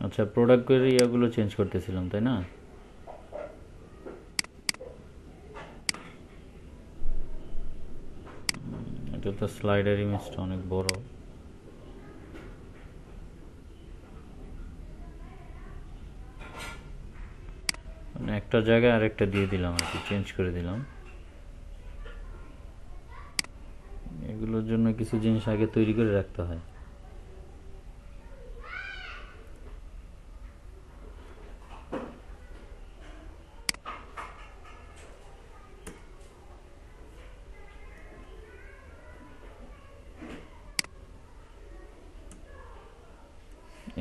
আচ্ছা, প্রোডাক্টের ইয়াগুলো চেঞ্জ করতেছিলাম, তাই না? এটা তো স্লাইডার ইমেজটা অনেক বড়। মানে একটা জায়গায় আরেকটা দিয়ে দিলাম আর কি, চেঞ্জ করে দিলাম। এগুলোর জন্য কিছু জিনিস আগে তৈরি করে রাখতে হয়।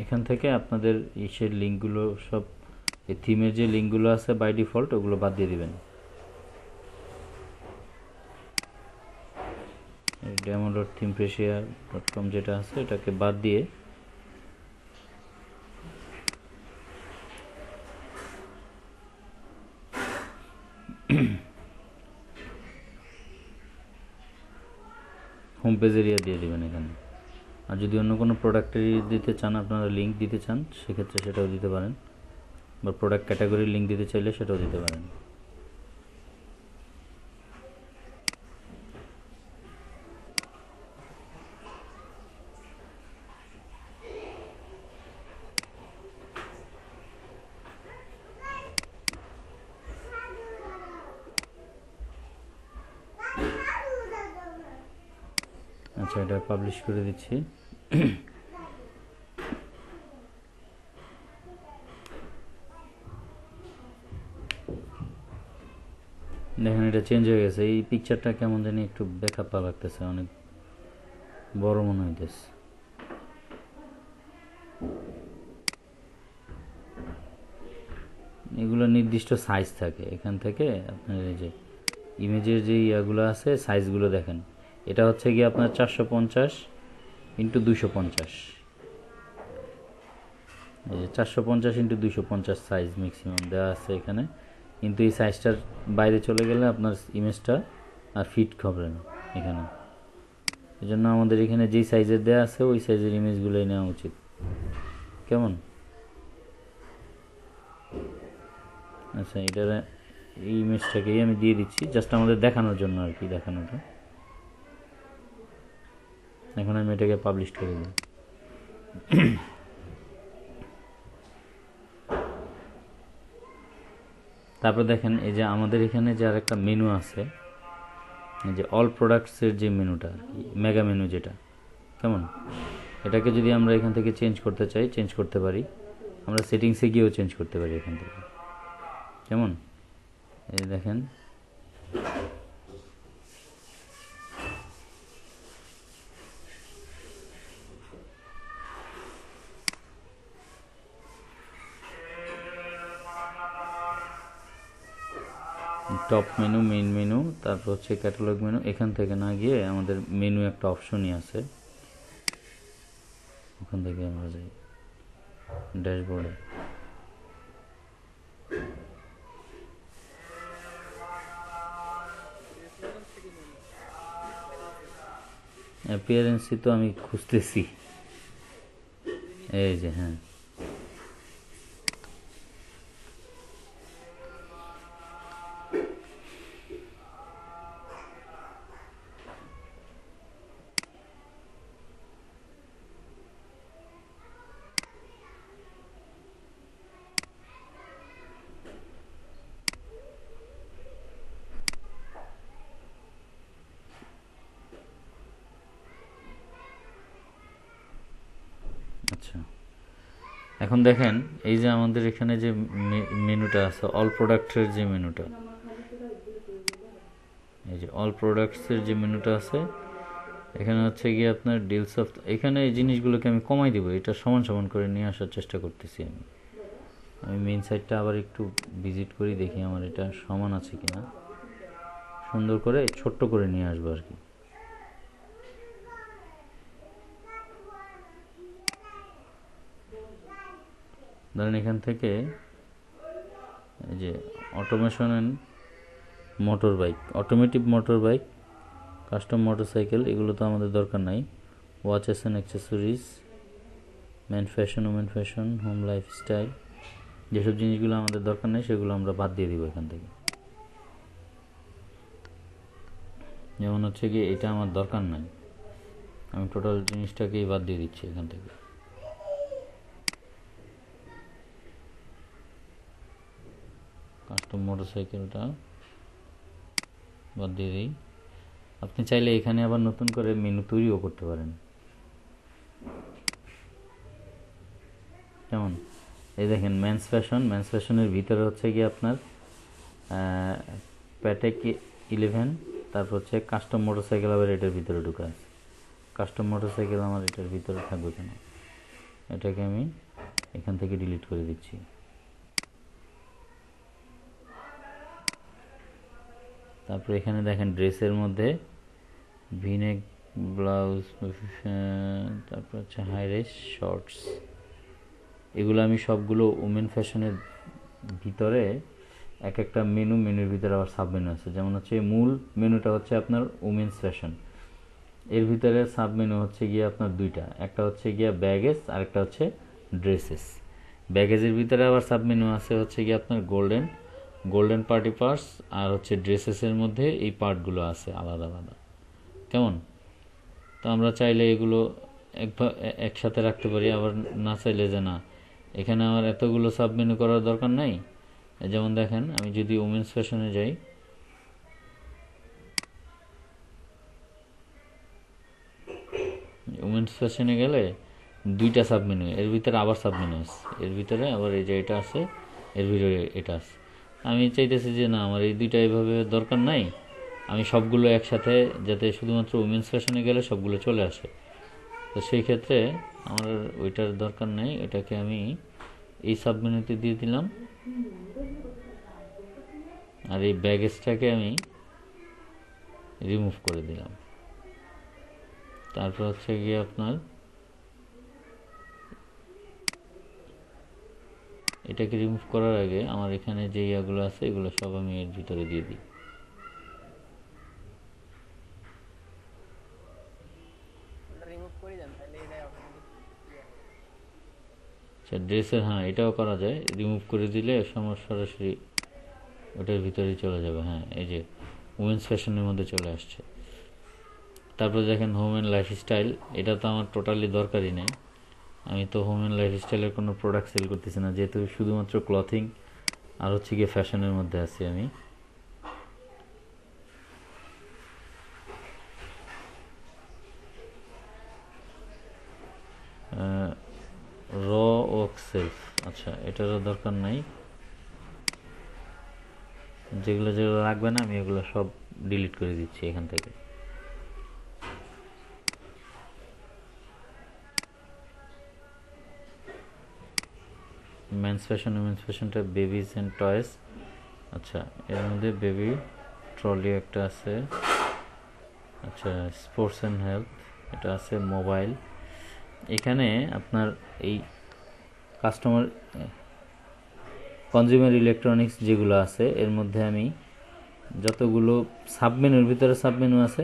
এখান থেকে আপনাদের ইসের লিঙ্কগুলো সব, এই থিমের যে লিঙ্কগুলো আছে বাই ডিফল্ট ওগুলো বাদ দিয়ে দিবেন। demo.themepreneur.com যেটা আছে এটাকে বাদ দিয়ে হোম পেজ এরিয়া দিয়ে দিবেন এখানে। আর যদি অন্য কোনো প্রোডাক্টের দিতে চান, আপনারা লিঙ্ক দিতে চান, সেক্ষেত্রে সেটাও দিতে পারেন, বা প্রোডাক্ট ক্যাটাগরির লিঙ্ক দিতে চাইলে সেটাও দিতে পারেন। আচ্ছা, এটা পাবলিশ করে দিচ্ছি। দেখেন এটা চেঞ্জ হয়ে গেছে। এই পিকচারটা কেমন জানি একটু বেখাপ্পা লাগতেছে, অনেক বড় মনে হইতেছে। এগুলো নির্দিষ্ট সাইজ থাকে, এখান থেকে আপনার এই যে ইমেজের যে ইয়াগুলো আছে সাইজগুলো দেখেন। এটা হচ্ছে গিয়ে আপনার 450x250, এই যে 450x250 সাইজ ম্যাক্সিমাম দেওয়া আছে এখানে। কিন্তু এই সাইজটার বাইরে চলে গেলে আপনার ইমেজটা আর ফিট হবে না এখানে। এই জন্য আমাদের এখানে যেই সাইজের দেওয়া আছে ওই সাইজের ইমেজগুলোই নেওয়া উচিত। কেমন? আচ্ছা, এটার এই ইমেজটাকেই আমি দিয়ে দিচ্ছি জাস্ট আমাদের দেখানোর জন্য আর কি, দেখানোটা। এখন আমি এটাকে পাবলিশ করে দিই। তারপর দেখেন এই যে আমাদের এখানে যে আরেকটা মেনু আছে, এই যে অল প্রোডাক্টসের যে মেনুটা আর কি, মেগা মেনু যেটা, কেমন? এটাকে যদি আমরা এখান থেকে চেঞ্জ করতে চাই চেঞ্জ করতে পারি, আমরা সেটিংসে গিয়েও চেঞ্জ করতে পারি এখান থেকে। কেমন? এই দেখেন টপ মেনু, মেইন মেনু, তারপর হচ্ছে ক্যাটালগ মেনু। এখান থেকে না গিয়ে আমাদের মেনু একটা অপশনই আছে, ওখান থেকে আমরা যাই ড্যাশবোর্ডে। অ্যাপিয়ারেন্সই তো আমি খুঁজতেছি, এই যে হ্যাঁ, আচ্ছা। এখন দেখেন এই যে আমাদের এখানে যে মেনুটা আছে অল প্রোডাক্টের যে মেনুটা, এই যে অল প্রোডাক্টসের যে মেনুটা আছে এখানে হচ্ছে গিয়ে আপনার ডিলস অফ, এখানে এই জিনিসগুলোকে আমি কমাই দিব, এটা সমান সমান করে নিয়ে আসার চেষ্টা করতেছি আমি মেইন সাইটটা আবার একটু ভিজিট করি, দেখি আমার এটা সমান আছে কিনা। সুন্দর করে ছোট্ট করে নিয়ে আসবো আর কি। ধরেন এখান থেকে এই যে automation and motorbike, automotive motorbike, custom motorcycle, এগুলো তো আমাদের দরকার নাই। Watches and accessories, men fashion, women fashion, home lifestyle, যেসব জিনিসগুলো আমাদের দরকার নেই সেগুলো আমরা বাদ দিয়ে দিব এখান থেকে। যেমন হচ্ছে কি এটা আমার দরকার নাই, আমি টোটাল জিনিসটাকেই বাদ দিয়ে দিচ্ছি এখান থেকে। কাস্টম মোটরসাইকেলটা বাদ দিয়ে দিই। আপনি চাইলে এখানে আবার নতুন করে মেনু তৈরিও করতে পারেন। যেমন এই দেখেন মেন্স ফ্যাশন, মেন্স ফ্যাশনের ভিতরে হচ্ছে কি আপনার প্যাটেক 11, তারপর হচ্ছে কাস্টম মোটরসাইকেল আবার এটার ভিতরে ঢুকে আছে। কাস্টম মোটরসাইকেল আমার এটার ভিতরে থাকবে কেন, এটাকে আমি এখান থেকে ডিলিট করে দিচ্ছি। তারপর এখানে দেখেন ড্রেসের মধ্যে ভিনেক ব্লাউজ, তারপর হচ্ছে হাই রেস শর্টস, এগুলো আমি সবগুলো ওমেন ফ্যাশনের ভিতরে এক একটা মেনুর ভিতরে আবার সাব মেনু আছে। যেমন হচ্ছে মূল মেনুটা হচ্ছে আপনার ওমেন্স ফ্যাশন, এর ভিতরে সাব মেনু হচ্ছে গিয়ে আপনার দুইটা, একটা হচ্ছে গিয়ে ব্যাগেজ আর একটা হচ্ছে ড্রেসেস। ব্যাগেজের ভিতরে আবার সাব মেনু আছে হচ্ছে গিয়ে আপনার গোল্ডেন পার্টি পার্টস, আর হচ্ছে ড্রেসেসের মধ্যে এই পার্টগুলো আছে আলাদা আলাদা। কেমন? তো আমরা চাইলে এগুলো একসাথে রাখতে পারি, আবার না চাইলে যে না এখানে আমার এতগুলো সাব মেনু করার দরকার নাই। যেমন দেখেন আমি যদি ওমেন্স ফ্যাশনে যাই, ওমেন্স ফ্যাশনে গেলে দুইটা সাব মেনু, এর ভিতরে আবার সাব মেনু আছে, এর ভিতরে আবার এই যে এটা আছে, এর ভিতরে এটা আছে। আমি চাইতেছি যে না আমার এই দুইটা এইভাবে দরকার নাই, আমি সবগুলো একসাথে যাতে শুধুমাত্র উমেন্স ফ্যাশনে গেলে সবগুলো চলে আসে। তো সেই ক্ষেত্রে আমার ওইটার দরকার নেই, এটাকে আমি এই সাব মেনুতে দিয়ে দিলাম, আর এই ব্যাগেজটাকে আমি রিমুভ করে দিলাম। তারপর হচ্ছে গিয়ে আপনার এটাকে রিমুভ করার আগে আমার এখানে যে ইয়াগুলো আছে এগুলো সব আমি এর ভিতরে দিয়ে দিই। আচ্ছা ড্রেসের, হ্যাঁ এটাও করা যায়, রিমুভ করে দিলে সরাসরি ওটার ভিতরেই চলে যাবে। হ্যাঁ এই যে উমেন্স ফ্যাশনের মধ্যে চলে আসছে। তারপর দেখেন হোম অ্যান্ড লাইফস্টাইল, এটা তো আমার টোটালি দরকারই নেই, আমি তো হোম অ্যান্ড লাইফস্টাইলের কোনো প্রোডাক্ট সেল করতেছি না, যেহেতু শুধুমাত্র ক্লথিং আর হচ্ছে গিয়ে ফ্যাশনের মধ্যে আছি আমি। র ওক সেলফ, আচ্ছা এটারও দরকার নাই, যেগুলো যেগুলো লাগবে না আমি এগুলো সব ডিলিট করে দিচ্ছি এখান থেকে। মেন্স ফ্যাশন, উমেন্স ফ্যাশনটা বেবিজ অ্যান্ড টয়েস, আচ্ছা এর মধ্যে বেবি ট্রলি একটা আছে, আচ্ছা স্পোর্টস অ্যান্ড হেলথ এটা আছে, মোবাইল। এখানে আপনার এই কাস্টমার কনজিউমার ইলেকট্রনিক্স যেগুলো আছে এর মধ্যে আমি যতগুলো সাবমেনুর ভিতরে সাবমেনু আছে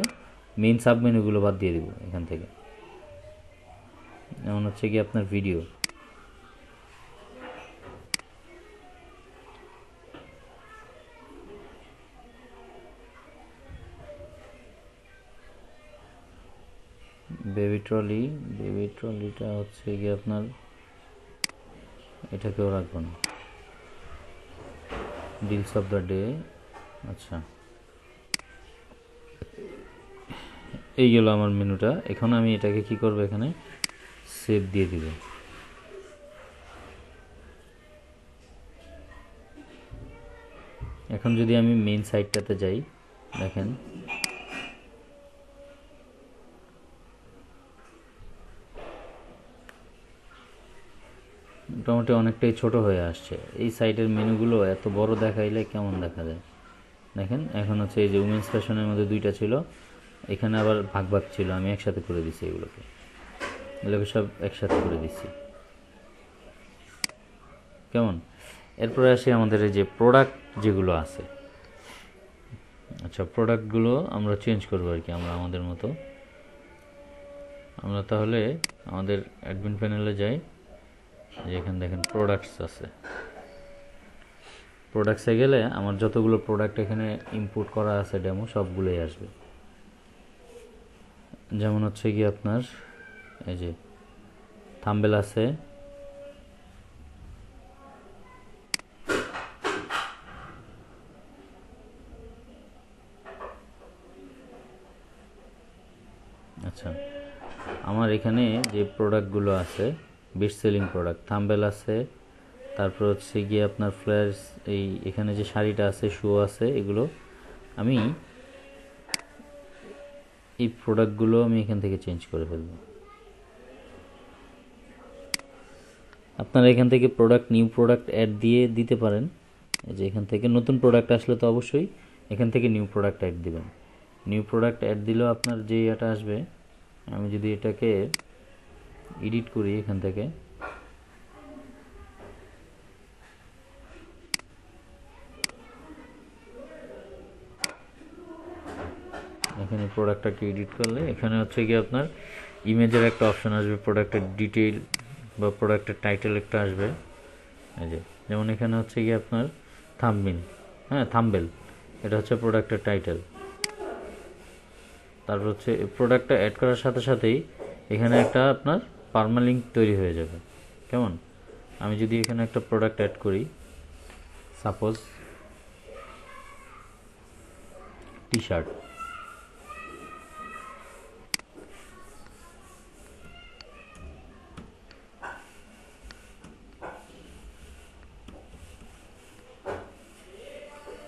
মেইন সাবমেনুগুলো বাদ দিয়ে দিব এখান থেকে। যেমন হচ্ছে কি আপনার ভিডিও, বেবি ট্রলিটা হচ্ছে কি আপনার এটাকেও রাখবো না, ডিলস অফ দ্য ডে। আচ্ছা এই গেল আমার মেনুটা। এখন আমি এটাকে কি করব, এখানে সেভ দিয়ে দিব। এখন যদি আমি মেইন সাইটটাতে যাই, দেখেন মোটামুটি অনেকটাই ছোট হয়ে আসছে। এই সাইটের মেনুগুলো এত বড় দেখাইলে কেমন দেখা যায়। দেখেন এখন হচ্ছে এই যে উমেন্স ফ্যাশনের মধ্যে দুইটা ছিল, এখানে আবার ভাগ ভাগ ছিল, আমি একসাথে করে দিচ্ছি, এগুলোকে সব একসাথে করে দিচ্ছি। কেমন? এরপরে আসি আমাদের এই যে প্রোডাক্ট যেগুলো আছে। আচ্ছা প্রোডাক্টগুলো আমরা চেঞ্জ করবো আর কি, আমরা আমাদের মতো। আমরা তাহলে আমাদের অ্যাডমিন প্যানেলে যাই, এখানে দেখেন প্রোডাক্টস আছে, প্রোডাক্টসে গেলে আমার যতগুলো প্রোডাক্ট এখানে ইম্পোর্ট করা আছে ডেমো সবগুলোই আসবে। যেমন হচ্ছে কি আপনার এই যে থাম্বেল আছে, আচ্ছা আমার এখানে যে প্রোডাক্টগুলো আছে বেস্ট সেলিং প্রোডাক্ট থাম্বেল আছে, তারপর হচ্ছে গিয়ে আপনার ফ্লেয়ার্স, এই এখানে যে শাড়িটা আছে, শু আছে, এগুলো আমি এই প্রোডাক্টগুলো আমি এখান থেকে চেঞ্জ করে ফেলব। আপনারা এখান থেকে প্রোডাক্ট নিউ প্রোডাক্ট অ্যাড দিয়ে দিতে পারেন। এই যে এখান থেকে নতুন প্রোডাক্ট আসলে তো অবশ্যই এখান থেকে নিউ প্রোডাক্ট অ্যাড দিবেন। নিউ প্রোডাক্ট অ্যাড দিলেও আপনার যে এটা আসবে, আমি যদি এটাকে এডিট করি এখান থেকে, এখানে প্রোডাক্টটাকে এডিট করলে এখানে হচ্ছে কি আপনার ইমেজের একটা অপশন আসবে, প্রোডাক্টের ডিটেইল বা প্রোডাক্টের টাইটেল একটা আসবে। এই যে যেমন এখানে হচ্ছে কি আপনার থাম্বনেল, হ্যাঁ থাম্বেল, এটা হচ্ছে প্রোডাক্টের টাইটেল। তারপর হচ্ছে প্রোডাক্টটা অ্যাড করার সাথে সাথেই এখানে একটা আপনার পার্মালিঙ্ক তৈরি হয়ে যাবে। কেমন, আমি যদি এখানে একটা প্রোডাক্ট অ্যাড করি, সাপোজ টি শার্ট,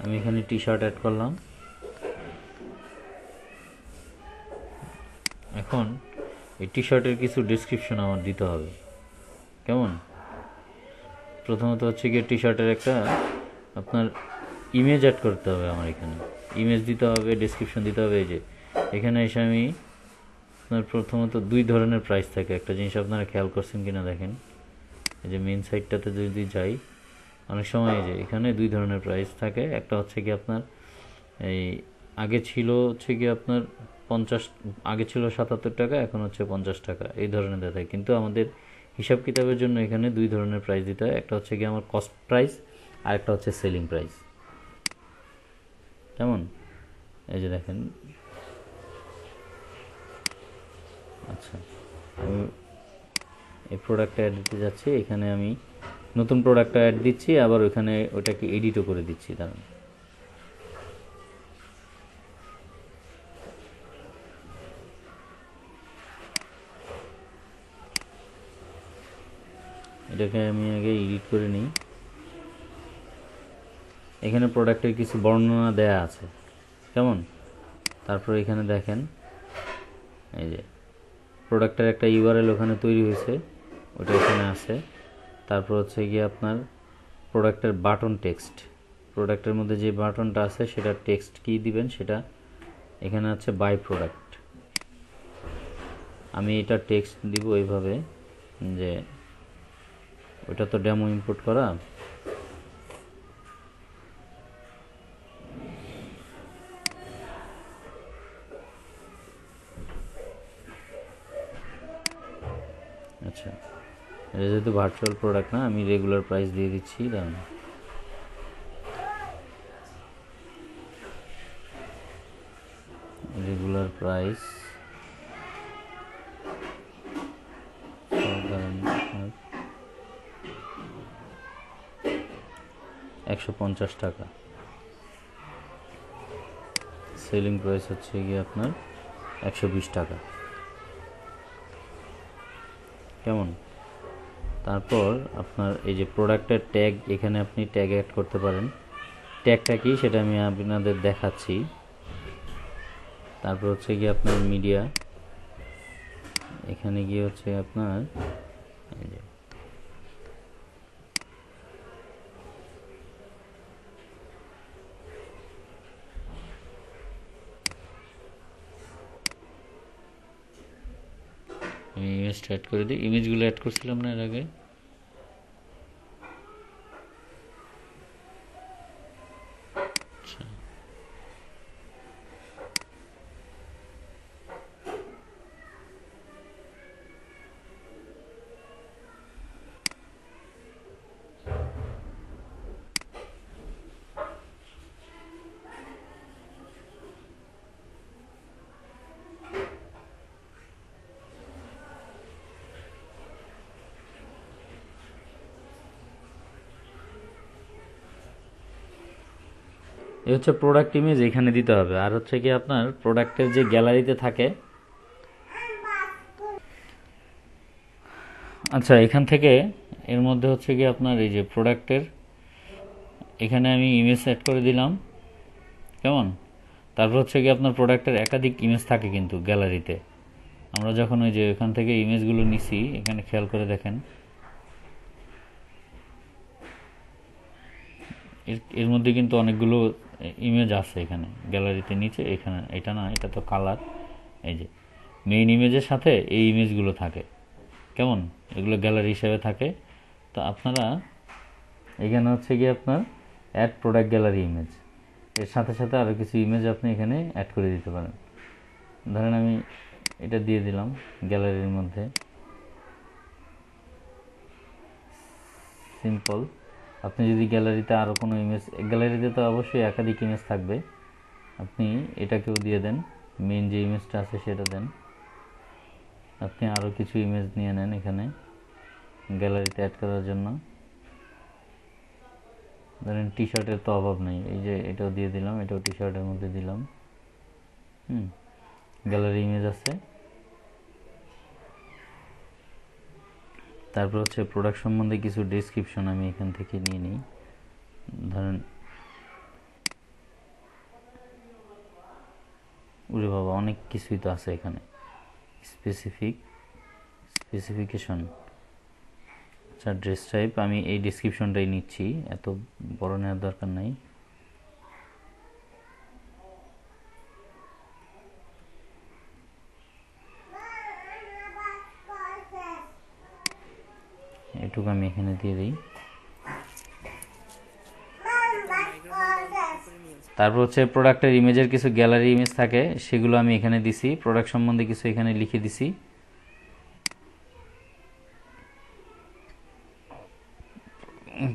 আমি এখানে টি শার্ট অ্যাড করলাম। এখন এই টি শার্টের কিছু ডেসক্রিপশন আমার দিতে হবে। কেমন, প্রথমত হচ্ছে গিয়ে টি শার্টের একটা আপনার ইমেজ অ্যাড করতে হবে, আমার এখানে ইমেজ দিতে হবে, ডেসক্রিপশন দিতে হবে। এই যে এখানে এসে আমি আপনার প্রথমত দুই ধরনের প্রাইস থাকে, একটা জিনিস আপনারা খেয়াল করছেন কিনা দেখেন, এই যে মেন সাইটটাতে যদি যাই, অনেক সময় এই যে এখানে দুই ধরনের প্রাইস থাকে। একটা হচ্ছে কি আপনার এই আগে ছিল হচ্ছে কি আপনার 50, আগে ছিল 77 টাকা, এখন হচ্ছে 50 টাকা, এই ধরনের দেখায়। কিন্তু আমাদের হিসাব কিতাবের জন্য এখানে দুই ধরনের প্রাইস দিতে হয়, একটা হচ্ছে কি আমার কস্ট প্রাইস আর একটা হচ্ছে সেলিং প্রাইস। কেমন, এই যে দেখেন, আচ্ছা আমি এই প্রোডাক্টটা অ্যাড দিতে যাচ্ছি, এখানে আমি নতুন প্রোডাক্টটা অ্যাড দিচ্ছি, আবার ওইখানে ওটাকে এডিটও করে দিচ্ছি। দাঁড়ান, এটাকে আমি আগে এডিট করে নিই। এখানে প্রোডাক্টের কিছু বর্ণনা দেয়া আছে, কেমন। তারপর এখানে দেখেন এই যে প্রোডাক্টের একটা ইউআরএল ওখানে তৈরি হয়েছে, ওটা এখানে আছে। তারপর হচ্ছে গিয়ে আপনার প্রোডাক্টের বাটন টেক্সট, প্রোডাক্টের মধ্যে যে বাটনটা আছে সেটা টেক্সট কি দিবেন সেটা এখানে আছে বাই প্রোডাক্ট। আমি এটা টেক্সট দিব এইভাবে যে ওটা তো ডেমো ইম্পোর্ট করা, আচ্ছা এটা যেহেতু ভার্চুয়াল প্রোডাক্ট না, আমি রেগুলার প্রাইস দিয়ে দিচ্ছি। দাঁড়ান, রেগুলার প্রাইস 150 টাকা, সেলিং প্রাইস হচ্ছে গিয়ে আপনার 120 টাকা। কেমন, তারপর আপনার এই যে প্রোডাক্টের ট্যাগ, এখানে আপনি ট্যাগ অ্যাড করতে পারেন। ট্যাগটা কি সেটা আমি আপনাদের দেখাচ্ছি। তারপর হচ্ছে গিয়ে আপনার মিডিয়া, এখানে গিয়ে হচ্ছে আপনার এই যে আমি ইমেজটা অ্যাড করে দিই, ইমেজগুলো অ্যাড করছিলাম না এর আগে। আচ্ছা এই হচ্ছে প্রোডাক্ট ইমেজ, এখানে দিতে হবে। আর হচ্ছে কি আপনার প্রোডাক্টের যে গ্যালারিতে থাকে, আচ্ছা এখান থেকে এর মধ্যে হচ্ছে কি আপনার এই যে প্রোডাক্টের এখানে আমি ইমেজ সেট করে দিলাম, কেমন। তারপর হচ্ছে কি আপনার প্রোডাক্টের একাধিক ইমেজ থাকে কিন্তু গ্যালারিতে। আমরা যখন ওই যে এখান থেকে ইমেজগুলো নিছি, এখানে খেয়াল করে দেখেন, এর মধ্যে কিন্তু অনেকগুলো ইমেজ আছে এখানে গ্যালারিতে নিচে। এখানে এটা না, এটা তো কালার। এই যে মেইন ইমেজের সাথে এই ইমেজগুলো থাকে, কেমন, এগুলো গ্যালারি হিসেবে থাকে। তো আপনারা এখানে হচ্ছে কি আপনার অ্যাড প্রোডাক্ট গ্যালারি ইমেজ, এর সাথে সাথে আরও কিছু ইমেজ আপনি এখানে অ্যাড করে দিতে পারেন। ধরেন আমি এটা দিয়ে দিলাম গ্যালারির মধ্যে, সিম্পল। আপনি যদি গ্যালারিতে আরও কোনো ইমেজ, গ্যালারিতে তো অবশ্যই একাধিক ইমেজ থাকবে, আপনি এটাকেও দিয়ে দেন, মেইন যে ইমেজটা আছে সেটা দেন। আপনি আরও কিছু ইমেজ নিয়ে নেন এখানে গ্যালারিতে অ্যাড করার জন্য। ধরেন টি শার্টের তো অভাব নেই, এই যে এটাও দিয়ে দিলাম, এটাও টি শার্টের মধ্যে দিলাম। গ্যালারি ইমেজ আছে। তারপর হচ্ছে প্রোডাক্ট সম্বন্ধে কিছু ডেসক্রিপশন আমি এখান থেকে নিয়ে নিই। ধরেন ওরে বাবা, অনেক কিছুই তো আছে এখানে। স্পেসিফিকেশন, আচ্ছা ড্রেস টাইপ, আমি এই ডেসক্রিপশনটাই নিচ্ছি, এত বড় নেওয়ার দরকার নাই। এটুকু আমি এখানে দিয়ে দিই। তারপর হচ্ছে প্রোডাক্টের ইমেজের কিছু গ্যালারি ইমেজ থাকে, সেগুলো আমি এখানে দিছি। প্রোডাক্ট সম্বন্ধে কিছু এখানে লিখে দিছি।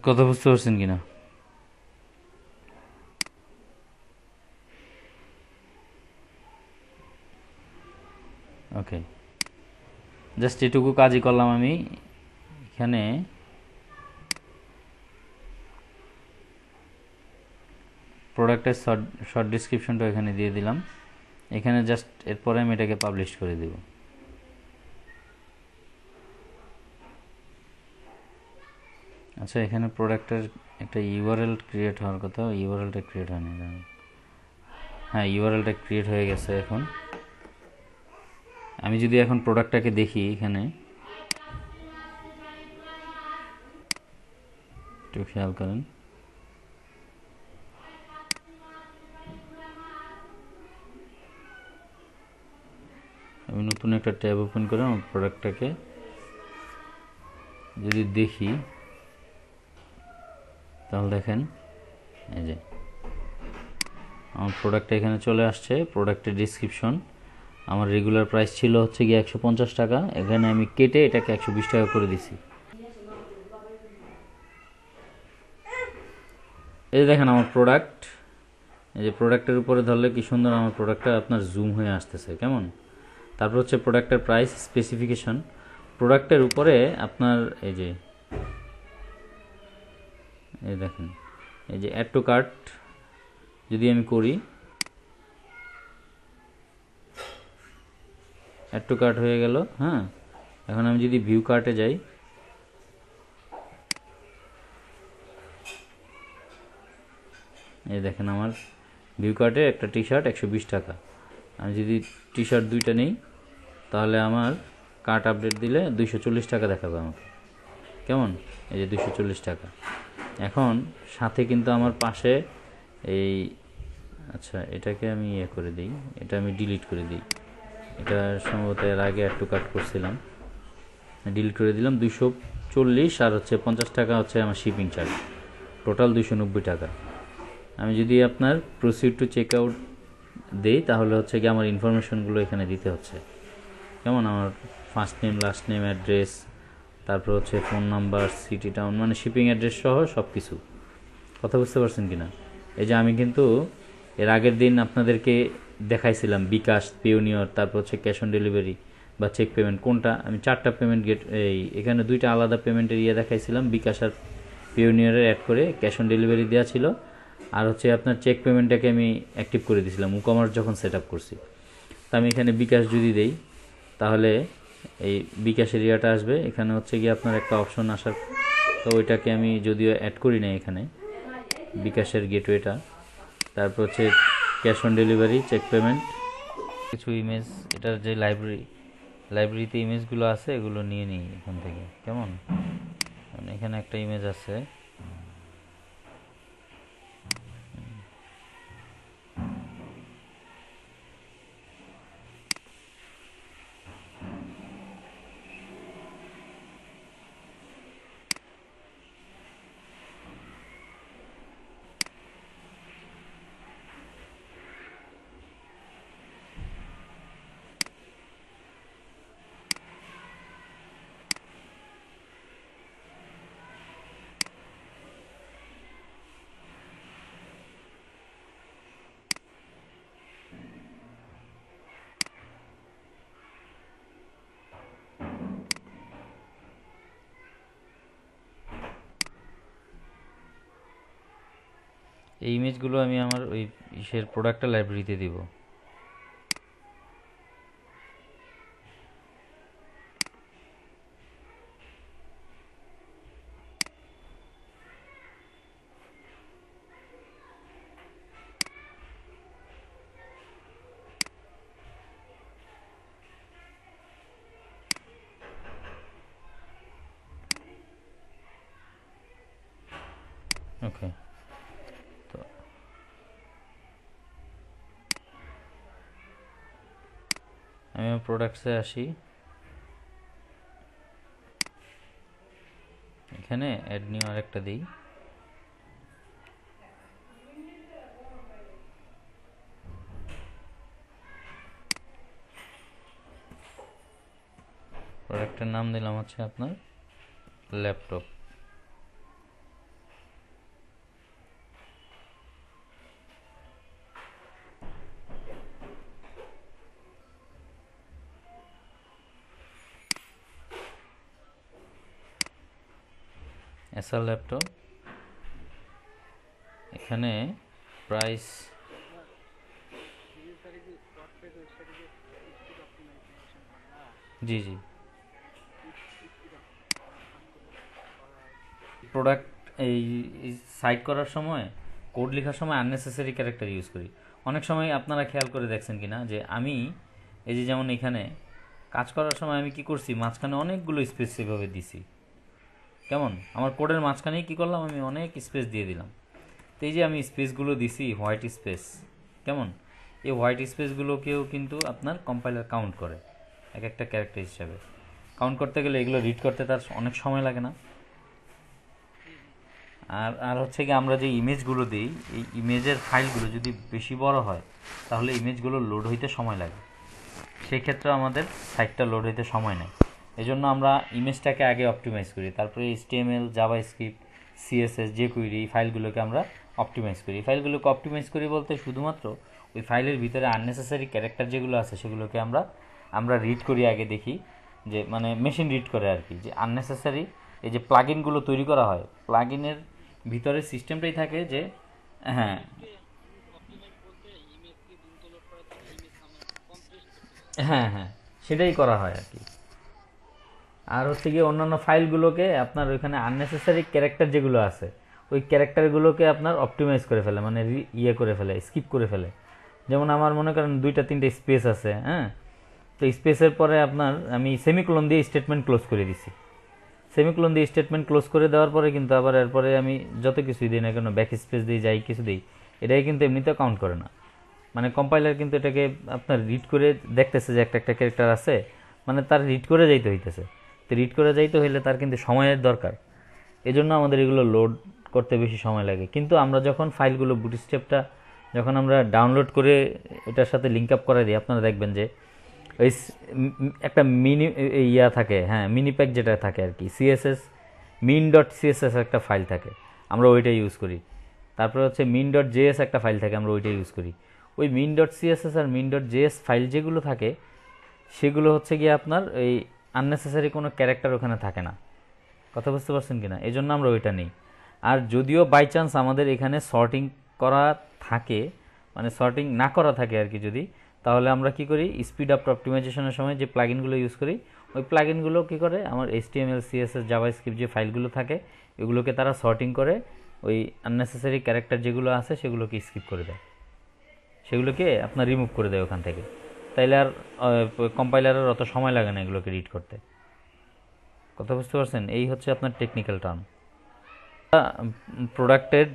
কথা বুঝতে পারছেন কিনা? ওকে, জাস্ট এটুকু কাজই করলাম আমি এখানে। প্রোডাক্টের শর্ট ডিসক্রিপশনটা এখানে দিয়ে দিলাম এখানে, জাস্ট এরপরে আমি এটাকে পাবলিশ করে দেব। আচ্ছা এখানে প্রোডাক্টের একটা ইউআরএল ক্রিয়েট হওয়ার কথা, ইউআরএলটা ক্রিয়েট হয়নি। হ্যাঁ, ইউআরএলটা ক্রিয়েট হয়ে গেছে। এখন আমি যদি এখন প্রোডাক্টটাকে দেখি, এখানে একটু খেয়াল করেন, আমি নতুন একটা ট্যাব ওপেন করে আমার প্রোডাক্টটাকে যদি দেখি, তাহলে দেখেন এই যে আমার প্রোডাক্টটা এখানে চলে আসছে। প্রোডাক্টের ডিসক্রিপশন, আমার রেগুলার প্রাইস ছিল হচ্ছে গিয়ে 150 টাকা, এখানে আমি কেটে এটাকে 120 টাকা করে দিছি। এই দেখেন আমার প্রোডাক্ট, এই যে প্রোডাক্টের উপরে ধরলে কি সুন্দর আমার প্রোডাক্টটা আপনার জুম হয়ে আসতেছে, কেমন। তারপর হচ্ছে প্রোডাক্টের প্রাইস, স্পেসিফিকেশন। প্রোডাক্টের উপরে আপনার এই যে এই দেখেন, এই যে অ্যাড টু কার্ট যদি আমি করি, অ্যাড টু কার্ট হয়ে গেল। হ্যাঁ, এখন আমি যদি ভিউ কার্টে যাই, এই দেখেন আমার ভিউ কার্টে একটা টি শার্ট 120 টাকা। আমি যদি টি শার্ট দুইটা নিই, তাহলে আমার কার্ট আপডেট দিলে 240 টাকা দেখাবে আমাকে, কেমন। এই যে 240 টাকা। এখন সাথে কিন্তু আমার পাশে এই, আচ্ছা এটাকে আমি ইয়ে করে দিই, এটা আমি ডিলিট করে দিই। এটা সম্ভবত এর আগে একটু কাট করছিলাম, ডিলিট করে দিলাম। 240 আর হচ্ছে 50 টাকা হচ্ছে আমার শিপিং চার্জ, টোটাল 290 টাকা। আমি যদি আপনার প্রসিড টু চেক আউট দিই, তাহলে হচ্ছে কি আমার ইনফরমেশনগুলো এখানে দিতে হচ্ছে, কেমন। আমার first name, last name, address, তারপর হচ্ছে ফোন নাম্বার, সিটি, টাউন, মানে শিপিং অ্যাড্রেস সহ সব কিছু। কথা বুঝতে পারছেন কি না? এই যে আমি কিন্তু এর আগের দিন আপনাদেরকে দেখাইছিলাম বিকাশ, পেওনিয়র, তারপর হচ্ছে ক্যাশ অন ডেলিভারি বা চেক পেমেন্ট, কোনটা আমি 4টা পেমেন্ট এখানে 2টা আলাদা পেমেন্টের ইয়ে দেখাইছিলাম। বিকাশ আর পেওনিয়রের অ্যাড করে ক্যাশ অন ডেলিভারি দেওয়া ছিল, আর হচ্ছে আপনার চেক পেমেন্টটাকে আমি অ্যাক্টিভ করে দিয়েছিলাম ই-কমার্স যখন সেট আপ করছি। তো আমি এখানে বিকাশ যদি দেই তাহলে এই বিকাশের এরিয়াটা আসবে। এখানে হচ্ছে গিয়ে আপনার একটা অপশন আসার, তো ওইটাকে আমি যদিও অ্যাড করি না এখানে, বিকাশের গেটওয়েটা। তারপর হচ্ছে cash on delivery, cheque payment, কিছু ইমেজ, এটার যে লাইব্রেরিতে ইমেজগুলো আছে এগুলো নিয়ে নিই এখান থেকে, কেমন? এখানে একটা ইমেজ আছে, এই ইমেজগুলো আমি আমার ওই ইসের প্রোডাক্টের লাইব্রেরিতে দিব। ওকে, তো আমি আমার প্রোডাক্টসে আসি, এখানে অ্যাড নিউ আরেকটা দিই। প্রোডাক্টের নাম দিলাম হচ্ছে আপনার ল্যাপটপ। এসআর ল্যাপটপ, এখানে প্রাইস জি জি প্রোডাক্ট এই সাইট করার সময়, কোড লেখার সময় আননেসেসারি ক্যারেক্টার ইউজ করি। অনেক সময় আপনারা খেয়াল করে দেখছেন কি না যে আমি এই যে যেমন এখানে কাজ করার সময় আমি কি করছি, মাঝখানে অনেকগুলো স্পেস সেভাবে দিছি, কেমন? আমার কোডের মাঝখানেই কি করলাম, আমি অনেক স্পেস দিয়ে দিলাম। তো এই যে আমি স্পেসগুলো দিছি, হোয়াইট স্পেস, কেমন? এই হোয়াইট স্পেসগুলোকেও কিন্তু আপনার কম্পাইলার কাউন্ট করে এক একটা ক্যারেক্টার হিসাবে। কাউন্ট করতে গেলে এগুলো রিড করতে তার অনেক সময় লাগে না? আর আর হচ্ছে কি আমরা যে ইমেজগুলো দিই, এই ইমেজের ফাইলগুলো যদি বেশি বড় হয় তাহলে ইমেজগুলো লোড হইতে সময় লাগে, সেই ক্ষেত্রে আমাদের সাইটটা লোড হইতে সময় নেয়। এই জন্য আমরা ইমেজটাকে আগে অপটিমাইজ করি, তারপরে HTML, জাভাস্ক্রিপ্ট, CSS, jQuery এই ফাইলগুলোকে আমরা অপটিমাইজ করি। ফাইলগুলোকে অপটিমাইজ করি বলতে শুধুমাত্র ওই ফাইলের ভিতরে আননেসেসারি ক্যারেক্টার যেগুলো আছে সেগুলোকে আমরা রিড করি, আগে দেখি যে মানে মেশিন রিড করে আর কি, যে আননেসেসারি এই যে প্লাগইনগুলো তৈরি করা হয়, প্লাগইনের ভিতরে সিস্টেমটাই থাকে যে হ্যাঁ হ্যাঁ হ্যাঁ সেটাই করা হয় আর কি। আর হচ্ছে গিয়ে অন্যান্য ফাইলগুলোকে আপনার ওইখানে আননেসেসারি ক্যারেক্টার যেগুলো আছে ওই ক্যারেক্টারগুলোকে আপনার অপটিমাইজ করে ফেলে, মানে ইয়ে করে ফেলে, স্কিপ করে ফেলে। যেমন আমার মনে করেন 2-3টে স্পেস আছে, হ্যাঁ, তো স্পেসের পরে আপনার আমি সেমিকোলন দিয়ে স্টেটমেন্ট ক্লোজ করে দিছি। সেমিকোলন দিয়ে স্টেটমেন্ট ক্লোজ করে দেওয়ার পরে কিন্তু আবার এরপরে আমি যত কিছুই দিই না কেন, ব্যাক স্পেস দিই, যাই কিছু দিই, এটাই কিন্তু এমনিতেও কাউন্ট করে না। মানে কম্পাইলার কিন্তু এটাকে আপনার রিড করে দেখতেছে যে একটা একটা ক্যারেক্টার আছে, মানে তার রিড করে যাইতে হইতেছে। তো রিড করে যাইতে হইলে তার কিন্তু সময়ের দরকার, এজন্য আমাদের এগুলো লোড করতে বেশি সময় লাগে। কিন্তু আমরা যখন ফাইলগুলো বুটস্ট্র্যাপটা যখন আমরা ডাউনলোড করে এটার সাথে লিঙ্ক আপ করে দিই, আপনারা দেখবেন যে ওই একটা মিনি ইয়া থাকে, হ্যাঁ, মিনি প্যাক যেটা থাকে আর কি, সিএসএস min.css একটা ফাইল থাকে, আমরা ওইটা ইউজ করি। তারপরে হচ্ছে min.js একটা ফাইল থাকে, আমরা ওইটা ইউজ করি। ওই min.css আর min.js ফাইল যেগুলো থাকে সেগুলো হচ্ছে গিয়ে আপনার এই আননেসেসারি কোনো ক্যারেক্টার ওখানে থাকে না। কথা বুঝতে পারছেন কিনা? এই জন্য আমরা ওইটা নিই। আর যদিও বাই চান্স আমাদের এখানে সর্টিং করা থাকে, মানে সর্টিং না করা থাকে আর কি, যদি, তাহলে আমরা কি করি, স্পিড আপ অপটিমাইজেশনের সময় যে প্লাগইনগুলো ইউজ করি, ওই প্লাগইনগুলো কি করে, আমার HTML CSS জাভাস্ক্রিপ্ট যে ফাইলগুলো থাকে এগুলোকে তারা সর্টিং করে ওই আননেসেসারি ক্যারেক্টার যেগুলো আছে সেগুলোকে স্কিপ করে দেয়, সেগুলোকে আপনার রিমুভ করে দেয় ওখান থেকে। তাইলে আর কম্পাইলারের অত সময় লাগে না এগুলোকে রিড করতে। কথা বুঝতে পারছেন? এই হচ্ছে আপনার টেকনিক্যাল টার্ম। প্রোডাক্টের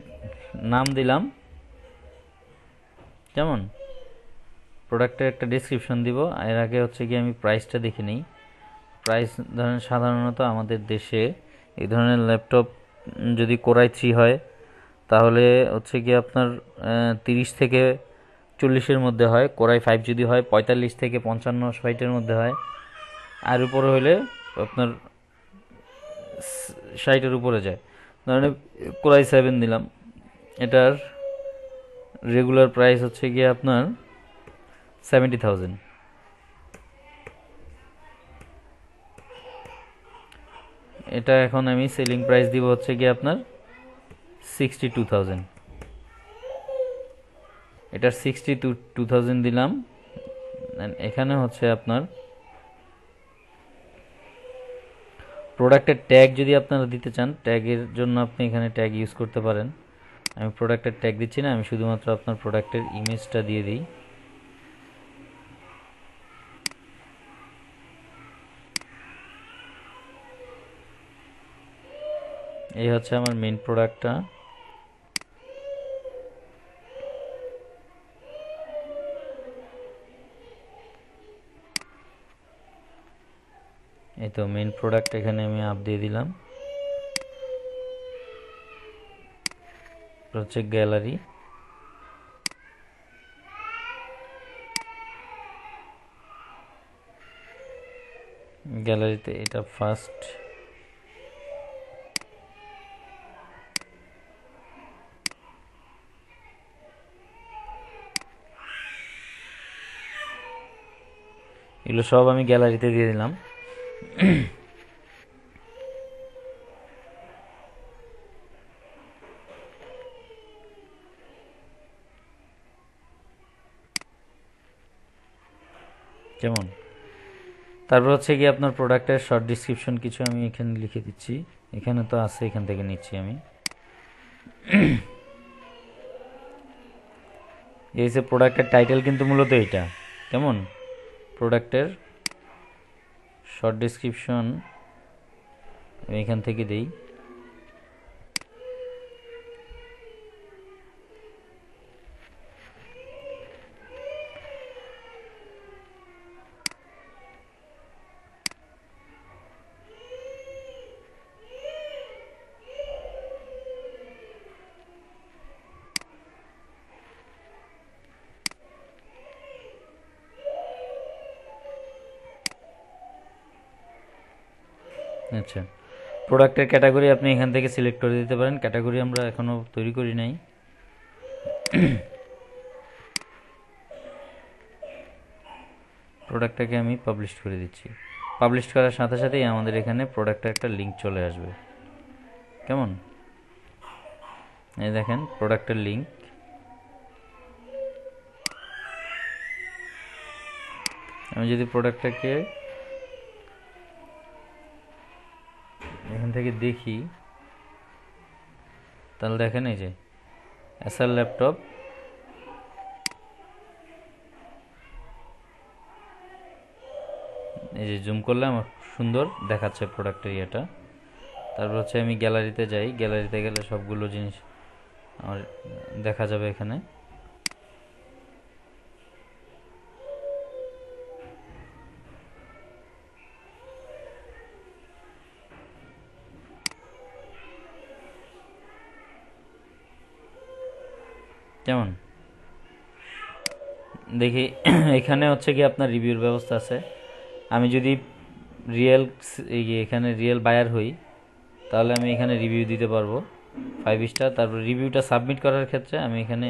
নাম দিলাম, যেমন প্রোডাক্টের একটা ডেসক্রিপশন দিব, এর আগে হচ্ছে কি আমি প্রাইসটা দেখে নিই। প্রাইস ধরেন সাধারণত আমাদের দেশে এই ধরনের ল্যাপটপ যদি কোরাই 3 হয় তাহলে হচ্ছে কি আপনার 30 থেকে 40-এর মধ্যে হয়। কোরাই 5 যদি হয় 45 থেকে 55-60-এর মধ্যে হয়। আর উপরে হলে আপনার 60-এর উপরে যায়। ধরেন কোরাই 7 দিলাম, এটার রেগুলার প্রাইস হচ্ছে গিয়ে আপনার 70,000। এটা এখন আমি সেলিং প্রাইস দিব হচ্ছে গিয়ে আপনার 62,000। এটার 62,000 দিলাম। এখানে হচ্ছে আপনার প্রোডাক্টের ট্যাগ যদি আপনারা দিতে চান, ট্যাগের জন্য আপনি এখানে ট্যাগ ইউজ করতে পারেন। আমি প্রোডাক্টের ট্যাগ দিচ্ছি না, আমি শুধুমাত্র আপনার প্রোডাক্টের ইমেজটা দিয়ে দিই। এই হচ্ছে আমার মেইন প্রোডাক্টটা। এই তো মেইন প্রোডাক্ট, এখানে আমি আপ দিয়ে দিলাম। হচ্ছে গ্যালারি, গ্যালারিতে এটা ফার্স্ট, এগুলো সব আমি গ্যালারিতে দিয়ে দিলাম। কেমন? তারপর হচ্ছে কি আপনার প্রোডাক্টের শর্ট ডিসক্রিপশন কিছু আমি এখানে লিখে দিচ্ছি, এখানে তো আছে, এখান থেকে নিচ্ছি আমি। এই যে প্রোডাক্টের টাইটেল কিন্তু মূলত এটা, কেমন? প্রোডাক্টের শর্ট ডিসক্রিপশন আমি এখান থেকে দিই। আচ্ছা, প্রোডাক্টের ক্যাটাগরি আপনি এখান থেকে সিলেক্ট করে দিতে পারেন। ক্যাটাগরি আমরা এখনো তৈরি করি নাই। প্রোডাক্টটাকে আমি পাবলিশ করে দিচ্ছি। পাবলিশ করার সাথে সাথেই আমাদের এখানে প্রোডাক্টের একটা লিঙ্ক চলে আসবে, কেমন? এই দেখেন প্রোডাক্টের লিঙ্ক। আমি যদি প্রোডাক্টটাকে এখান থেকে দেখি তাহলে দেখেন এই যে এসআর ল্যাপটপ, এই যে জুম করলে আমার সুন্দর দেখাচ্ছে প্রোডাক্টের ইয়েটা। তারপর হচ্ছে আমি গ্যালারিতে যাই, গ্যালারিতে গেলে সবগুলো জিনিস আমার দেখা যাবে এখানে। কেমন দেখি? এখানে হচ্ছে কি আপনার রিভিউর ব্যবস্থা আছে। আমি যদি রিয়েল এখানে রিয়েল বায়ার হই তাহলে আমি এখানে রিভিউ দিতে পারবো 5 স্টার। তারপর রিভিউটা সাবমিট করার ক্ষেত্রে আমি এখানে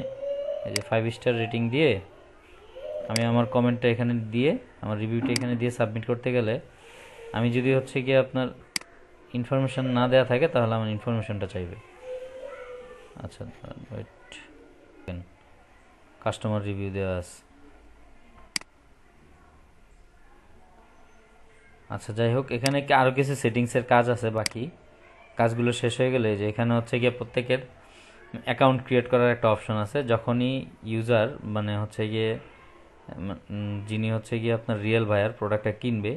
এই যে 5 স্টার রেটিং দিয়ে আমি আমার কমেন্টটা এখানে দিয়ে আমার রিভিউটা এখানে দিয়ে সাবমিট করতে গেলে, আমি যদি হচ্ছে কি আপনার ইনফরমেশন না দেওয়া থাকে তাহলে আমার ইনফরমেশনটা চাইবে। আচ্ছা ওয়েট, কাস্টমার রিভিউ দেওয়া আছে। আচ্ছা যাই হোক, এখানে আরও কিছু সেটিংসের কাজ আছে, বাকি কাজগুলো শেষ হয়ে গেলে যে এখানে হচ্ছে গিয়ে প্রত্যেকের অ্যাকাউন্ট ক্রিয়েট করার একটা অপশন আছে। যখনই ইউজার মানে হচ্ছে গিয়ে যিনি হচ্ছে গিয়ে আপনার রিয়েল বায়ার প্রোডাক্টটা কিনবে,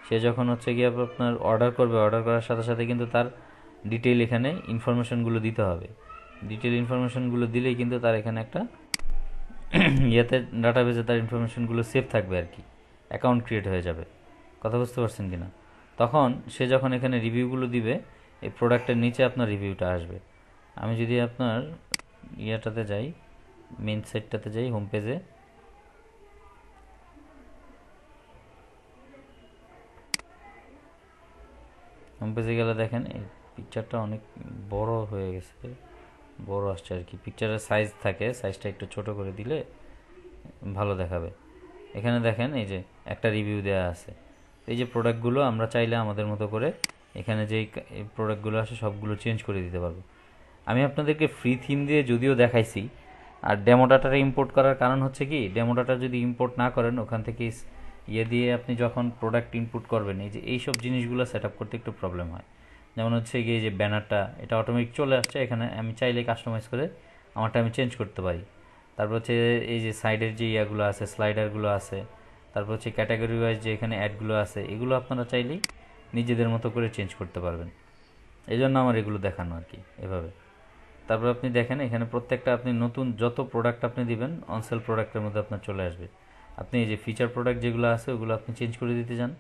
সে যখন হচ্ছে গিয়ে আপনার অর্ডার করবে, অর্ডার করার সাথে সাথে কিন্তু তার ডিটেইল এখানে ইনফরমেশনগুলো দিতে হবে। ডিটেইল ইনফরমেশনগুলো দিলেই কিন্তু তার এখানে একটা ইয়েতে ডাটাবেজে তার ইনফরমেশনগুলো সেভ থাকবে আর কি, অ্যাকাউন্ট ক্রিয়েট হয়ে যাবে। কথা বুঝতে পারছেন কিনা? তখন সে যখন এখানে রিভিউগুলো দিবে, এই প্রোডাক্টের নিচে আপনার রিভিউটা আসবে। আমি যদি আপনার ইয়েটাতে যাই, মেন সাইটটাতে যাই, হোম পেজে, হোম পেজে গেলে দেখেন এই পিকচারটা অনেক বড় হয়ে গেছে, বড় আসছে আর কি। পিকচারের সাইজ থাকে, সাইজটা একটু ছোট করে দিলে ভালো দেখাবে। এখানে দেখেন এই যে একটা রিভিউ দেওয়া আছে। এই যে প্রোডাক্টগুলো আমরা চাইলে আমাদের মতো করে এখানে যেই প্রোডাক্টগুলো আসে সবগুলো চেঞ্জ করে দিতে পারবো। আমি আপনাদেরকে ফ্রি থিম দিয়ে যদিও দেখাইছি, আর ডেমো ডাটাটা ইম্পোর্ট করার কারণ হচ্ছে কি, ডেমো ডাটা যদি ইম্পোর্ট না করেন ওখান থেকে ইয়ে দিয়ে আপনি যখন প্রোডাক্ট ইনপুট করবেন, এই যে এইসব জিনিসগুলো সেট আপ করতে একটু প্রবলেম হয়। যেমন হচ্ছে গিয়ে যে ব্যানারটা, এটা অটোমেটিক চলে আসছে, এখানে আমি চাইলে কাস্টমাইজ করে আমারটা আমি চেঞ্জ করতে পারি। তারপর হচ্ছে এই যে সাইডের যে ইয়াগুলো আছে, স্লাইডারগুলো আছে, তারপর হচ্ছে ক্যাটাগরি ওয়াইজ যে এখানে অ্যাডগুলো আছে, এগুলো আপনারা চাইলেই নিজেদের মতো করে চেঞ্জ করতে পারবেন। এই জন্য আমার এগুলো দেখানো আর কি, এভাবে। তারপর আপনি দেখেন এখানে প্রত্যেকটা আপনি নতুন যত প্রোডাক্ট আপনি দিবেন অনসেল প্রোডাক্টের মধ্যে আপনার চলে আসবে। আপনি এই যে ফিচার প্রোডাক্ট যেগুলো আছে ওগুলো আপনি চেঞ্জ করে দিতে চান,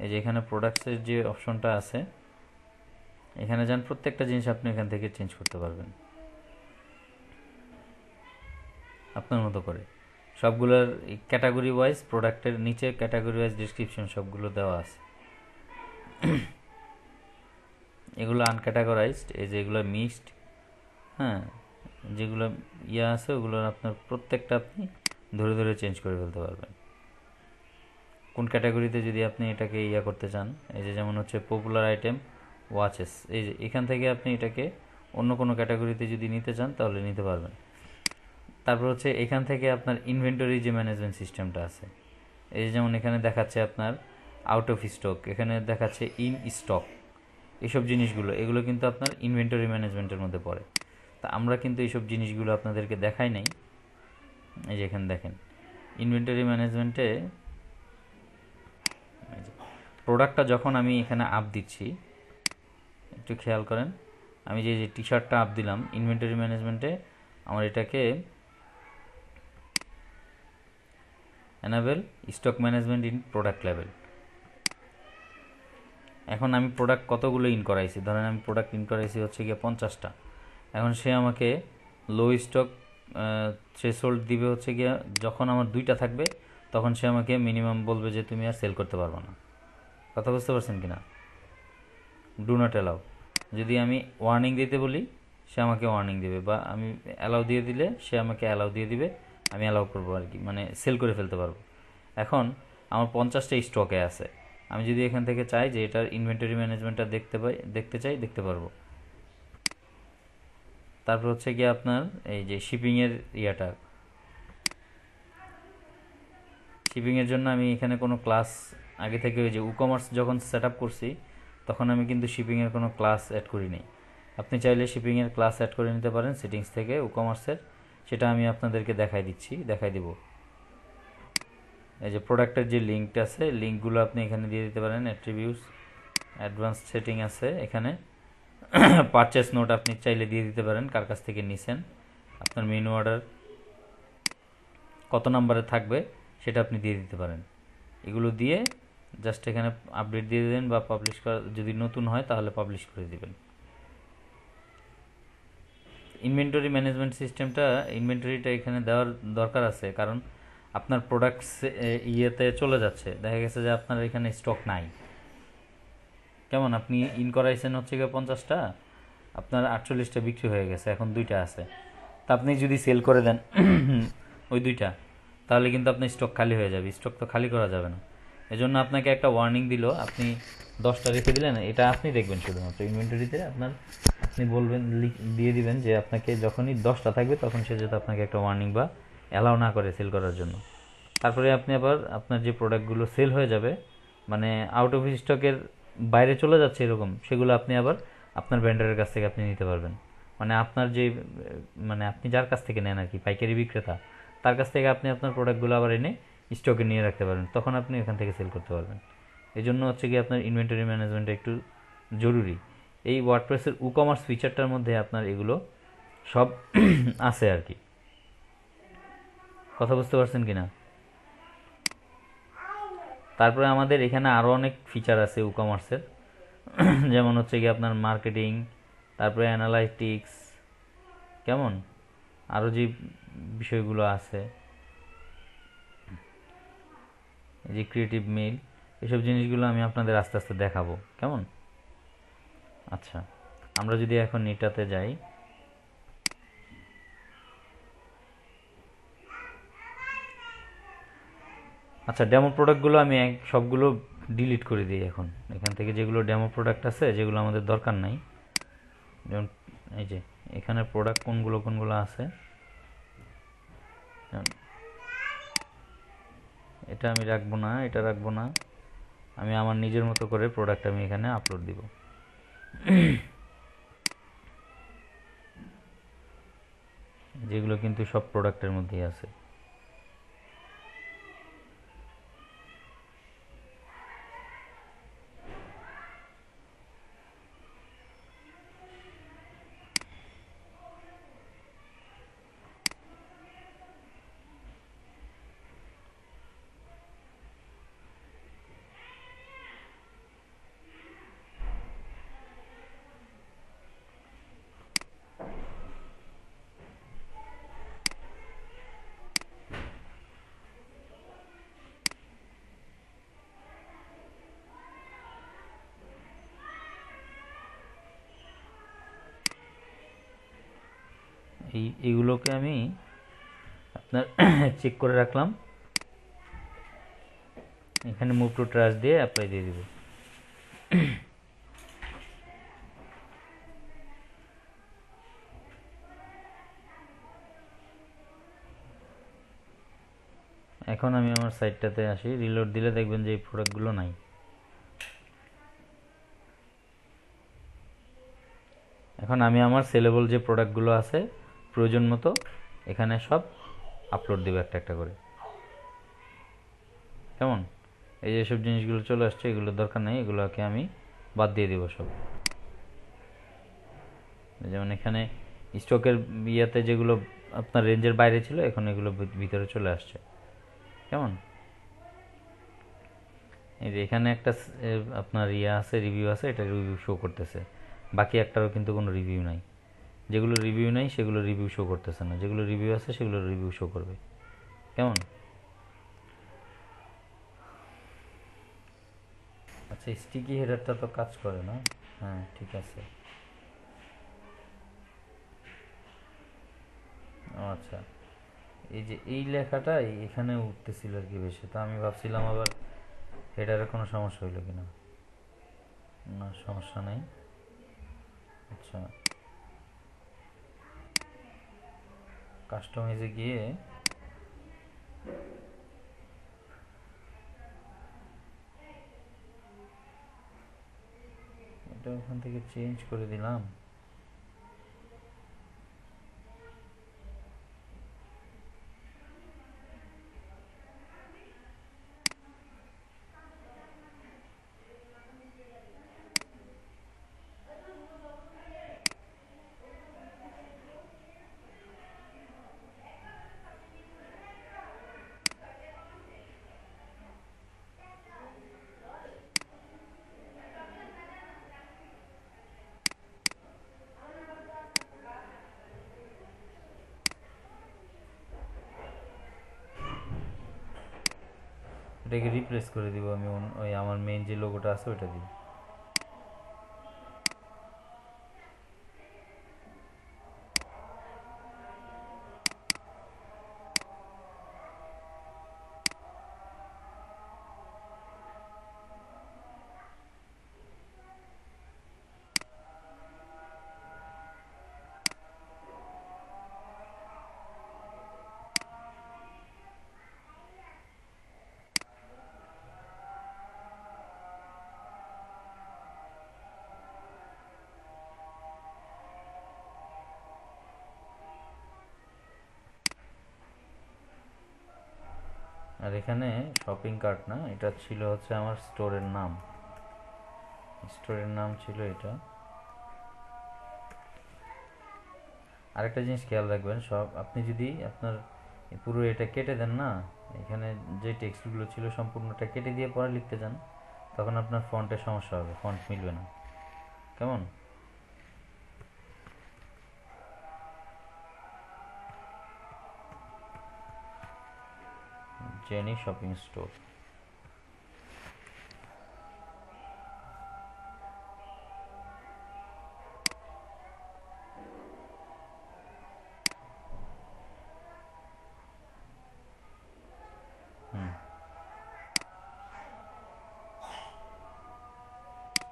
এই যে এখানে প্রোডাক্টসের যে অপশনটা আছে এখানে যান, প্রত্যেকটা জিনিস আপনি এখান থেকে চেঞ্জ করতে পারবেন আপনার মতো করে। সবগুলোর ক্যাটাগরি ওয়াইজ, প্রোডাক্টের নিচে ক্যাটাগরি ওয়াইজ ডিসক্রিপশন সবগুলো দেওয়া আছে। এগুলো আনক্যাটাগরাইজড, এই যে এগুলো মিক্সড, হ্যাঁ, যেগুলো ইয়া আছে ওগুলো আপনার প্রত্যেকটা আপনি ধরে ধরে চেঞ্জ করে ফেলতে পারবেন কোন ক্যাটাগরিতে যদি আপনি এটাকে ইয়া করতে চান। এই যে যেমন হচ্ছে পপুলার আইটেম ওয়াচেস, এই যে এখান থেকে আপনি এটাকে অন্য কোনো ক্যাটাগরিতে যদি নিতে চান তাহলে নিতে পারবেন। তারপর হচ্ছে এখান থেকে আপনার ইনভেন্টরি যে ম্যানেজমেন্ট সিস্টেমটা আছে, এই যে যেমন এখানে দেখাচ্ছে আপনার আউট অফ স্টক, এখানে দেখাচ্ছে ইন স্টক, এইসব জিনিসগুলো এগুলো কিন্তু আপনার ইনভেন্টরি ম্যানেজমেন্টের মধ্যে পড়ে। তা আমরা কিন্তু এইসব জিনিসগুলো আপনাদেরকে দেখাই নাই। এই যে এখানে দেখেন ইনভেন্টরি ম্যানেজমেন্টে প্রোডাক্টটা যখন আমি এখানে আপ দিচ্ছি, একটু খেয়াল করেন, আমি যে টি শার্টটা আপ দিলাম ইনভেন্টরি ম্যানেজমেন্টে, আমার এটাকে enable stock management in product level. এখন আমি প্রোডাক্ট কতগুলো ইন করাইছি, ধরেন আমি প্রোডাক্ট ইন করাইছি হচ্ছে গিয়ে 50টা। এখন সে আমাকে লো স্টক থ্রেশহোল্ড দিবে হচ্ছে গিয়া, যখন আমার 2টা থাকবে তখন সে আমাকে মিনিমাম বলবে যে তুমি আর সেল করতে পারবে না। কথা বুঝতে পারছেন কিনা? Do not allow. যদি আমি ওয়ার্নিং দিতে বলি সে আমাকে ওয়ার্নিং দেবে, বা আমি অ্যালাউ দিয়ে দিলে সে আমাকে অ্যালাউ দিয়ে দিবে, আমি অ্যালাউ করবো আর কি, মানে সেল করে ফেলতে পারবো। এখন আমার 50টা স্টকে আছে, আমি যদি এখান থেকে চাই যে এটার ইনভেন্টরি ম্যানেজমেন্টটা দেখতে চাই, দেখতে পারবো। তারপর হচ্ছে গিয়ে আপনার এই যে শিপিংয়ের ইয়াটা, শিপিংয়ের জন্য আমি এখানে কোনো ক্লাস আগে থেকে ওই যে ই-কমার্স যখন সেট আপ করছি তখন আমি কিন্তু শিপিংয়ের কোনো ক্লাস অ্যাড করি নাই। আপনি চাইলে শিপিংয়ের ক্লাস অ্যাড করে নিতে পারেন সেটিংস থেকে ই-কমার্সের, সেটা আমি আপনাদেরকে দেখাই দিব। এই যে প্রোডাক্টের যে লিঙ্কটা আছে, লিঙ্কগুলো আপনি এখানে দিয়ে দিতে পারেন। অ্যাট্রিবিউটস, অ্যাডভান্স সেটিং আছে এখানে, পারচেস নোট আপনি চাইলে দিয়ে দিতে পারেন কার কাছ থেকে নিছেন, আপনার মেনু অর্ডার কত নাম্বারে থাকবে সেটা আপনি দিয়ে দিতে পারেন। এগুলো দিয়ে জাস্ট এখানে আপডেট দিয়ে দেবেন, বা পাবলিশ করা যদি নতুন হয় তাহলে পাবলিশ করে দিবেন। ইনভেন্টরি ম্যানেজমেন্ট সিস্টেমটা, ইনভেন্টরিটা এখানে দেওয়ার দরকার আছে, কারণ আপনার প্রোডাক্টস ইয়েতে চলে যাচ্ছে, দেখা গেছে যে আপনার এখানে স্টক নাই। কেমন, আপনি ইন করাইছেন হচ্ছে গিয়ে 50টা, আপনার 48টা বিক্রি হয়ে গেছে, এখন 2টা আছে। তা আপনি যদি সেল করে দেন ওই 2টা, তাহলে কিন্তু আপনার স্টক খালি হয়ে যাবে, স্টক তো খালি করা যাবে না। এজন্য আপনাকে একটা ওয়ার্নিং দিল, আপনি 10টা রেখে দিলেন, এটা আপনি দেখবেন শুধুমাত্র ইনভেন্টরিতে আপনার আপনি বলবেন, দিয়ে দিবেন যে আপনাকে যখনই 10টা থাকবে তখন সে যাতে আপনাকে একটা ওয়ার্নিং বা অ্যালাউ না করে সেল করার জন্য। তারপরে আপনি আবার আপনার যে প্রোডাক্টগুলো সেল হয়ে যাবে, মানে আউট অফ স্টকের বাইরে চলে যাচ্ছে এরকম, সেগুলো আপনি আবার আপনার ভেন্ডারের কাছ থেকে আপনি নিতে পারবেন। মানে আপনার যে, মানে আপনি যার কাছ থেকে নেন আর কি, পাইকারি বিক্রেতা, তার কাছ থেকে আপনি আপনার প্রোডাক্টগুলো আবার এনে স্টকে নিয়ে রাখতে পারবেন, তখন আপনি এখান থেকে সেল করতে পারবেন। এই জন্য হচ্ছে কি আপনার ইনভেন্টরি ম্যানেজমেন্ট একটু জরুরি। এই ওয়ার্ডপ্রেসের ই কমার্স ফিচারটার মধ্যে আপনার এগুলো সব আছে আর কি। কথা বুঝতে পারছেন কিনা? তারপরে আমাদের এখানে আরও অনেক ফিচার আছে ই কমার্সের, যেমন হচ্ছে কি আপনার মার্কেটিং, তারপরে অ্যানালাইটিক্স, কেমন, আরও যে বিষয়গুলো আছে, এই যে ক্রিয়েটিভ মেইল, এসব জিনিসগুলো আমি আপনাদের আস্তে আস্তে দেখাবো, কেমন? আচ্ছা, আমরা যদি এখন এটাতে যাই, আচ্ছা ডেমো প্রোডাক্টগুলো আমি সবগুলো ডিলিট করে দিই এখন এখান থেকে, যেগুলো ডেমো প্রোডাক্ট আছে যেগুলো আমাদের দরকার নাই। যেমন এই যে এখানে প্রোডাক্ট কোনগুলো কোনগুলো আছে, এটা আমি রাখবো না, এটা রাখবো না, আমি আমার নিজের মতো করে প্রোডাক্ট আমি এখানে আপলোড দিব। যেগুলো কিন্তু সব প্রোডাক্টের মধ্যেই আছে। এইগুলোকে আমি আপনার চেক করে রাখলাম, এখানে মুভ টু ট্রাশ দিয়ে অ্যাপ্লাই দিয়ে দিব। এখন আমি আমার সাইটটাতে আসি, রিলোড দিলে দেখবেন যে এই প্রোডাক্টগুলো নাই। এখন আমি আমার সেলেবল যে প্রোডাক্টগুলো আছে প্রয়োজন মতো এখানে সব আপলোড দেবো একটা একটা করে, কেমন? এই যে সব জিনিসগুলো চলে আসছে, এগুলোর দরকার নেই, এগুলোকে আমি বাদ দিয়ে দেবো সব। যেমন এখানে স্টকের ইয়েতে যেগুলো আপনার রেঞ্জের বাইরে ছিল, এখন এগুলো ভিতরে চলে আসছে, কেমন? এই যে এখানে একটা আপনার ইয়ে আছে, রিভিউ আছে, এটা রিভিউ শো করতেছে, বাকি একটারও কিন্তু কোনো রিভিউ নাই। যেগুলো রিভিউ নাই সেগুলো রিভিউ শো করতেছে না, যেগুলো রিভিউ আছে সেগুলো রিভিউ শো করবে, কেমন? আচ্ছা, স্টিকি হেডারটা তো কাজ করে না, হ্যাঁ ঠিক আছে। আচ্ছা, এই যে এই লেখাটা এখানে উঠতেছিল আর কি বেশি, তো আমি ভাবছিলাম আবার হেডারে কোনো সমস্যা হইলো কিনা। না, সমস্যা নেই। আচ্ছা, কাস্টমাইজে গিয়ে এটা ওখান থেকে চেঞ্জ করে দিলাম। এটাকে রিপ্লেস করে দিব আমি, ওই আমার মেইন যে লোগোটা আছে ওইটা দিই। আর এখানে শপিং কার্ট না, এটা ছিল হচ্ছে আমার স্টোরের নাম ছিল এটা। আরেকটা জিনিস খেয়াল রাখবেন, সব আপনি যদি আপনার পুরো এটা কেটে দেন না, এখানে যে টেক্সটগুলো ছিল সম্পূর্ণটা কেটে দিয়ে পরে লিখতে যান, তখন আপনার ফন্টের সমস্যা হবে, ফন্ট মিলবে না। কেমন? Jenny shopping store.